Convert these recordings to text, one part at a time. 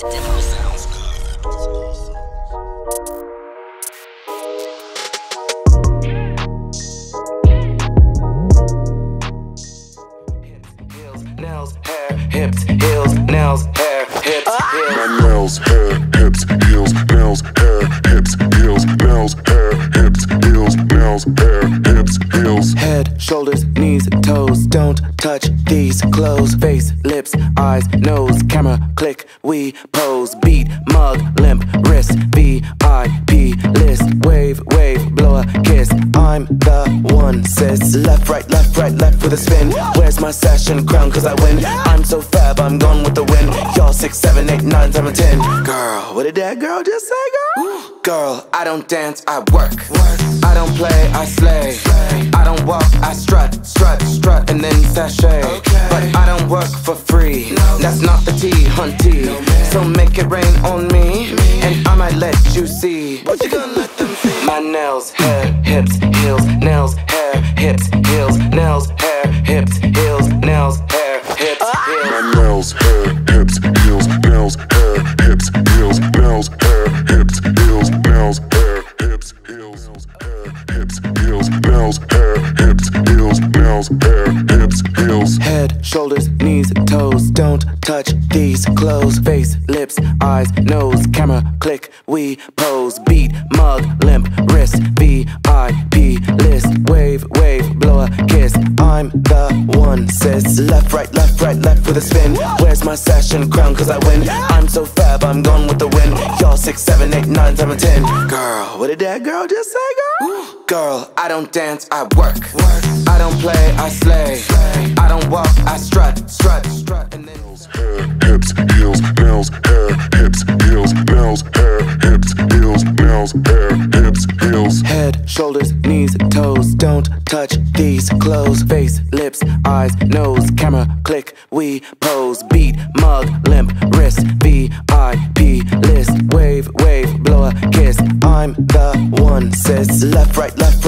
Sounds nails, hair, hips, heels, nails, hair, hips, heels. My nails, hair, hips, heels, nails, hair, hips, heels, nails, hair, hips, heels, nails, hair, hips, heels. Head, shoulders, knees, toes, don't touch these clothes. Face, lips, eyes, nose, camera, click, we pose. Beat, mug, limp, wrist, VIP list. Wave, wave, blow a kiss. I'm the one, sis. Left, right, left with a spin. Where's my session crown? Cause I win. I'm so fab, I'm gone with the wind. Y'all 6, 7, 8, 9, 7, 10. Girl, what did that girl just say, girl? Girl, I don't dance, I work. I don't play, I slay. I don't walk, I strut, and then sashay. But I don't work for free. That's not the tea, hunty. So make it rain on me, and I might let you see. What you gonna let them see? My nails, hair, hips, heels, nails, hair, hips, heels, nails, hair, hips, heels, nails, hair, hips, heels. My nails, hair, hips, heels, nails, hair, hips, heels, nails, hair, hips, heels, nails, hair, hips, heels, hair, hips, heels, nails, hair, hips, heels, nails, hair, hips, heels. Head, shoulders, knees, toes, don't touch these clothes. Face, lips, eyes, nose, camera, click, we pose. Beat, mug, limp, wrist, VIP list. Wave, wave, blow a kiss. I'm the one, sis. Left, right, left with a spin. Where's my session crown? Cause I win. I'm so fab, I'm gone with the wind. Y'all 6, 7, 8, 9, 7, 10. Girl, what did that girl just say, girl? Girl, I don't dance, I work. I don't play, I slay. I don't walk, I strut, and then Hair, hips, heels, nails, hair, hips, heels, nails, hair, hips, heels, nails, hair, hips, heels. Head, shoulders, knees, toes, don't touch these clothes. Face, lips, eyes, nose, camera, click, we pose. Beat, mug, limp, wrist, VIP list. Wave, wave, blow a kiss. I'm the one, sis. Left, right, left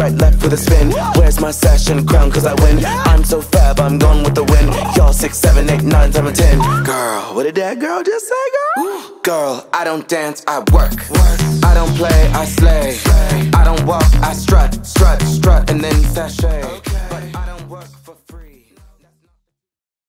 with a spin. Where's my session crown? Cause I win. I'm so fab, I'm gone with the wind. Y'all 6, 7, 8, 9, 7, 10. Girl, what did that girl just say, girl? Girl, I don't dance, I work. I don't play, I slay. I don't walk, I strut, and then sashay.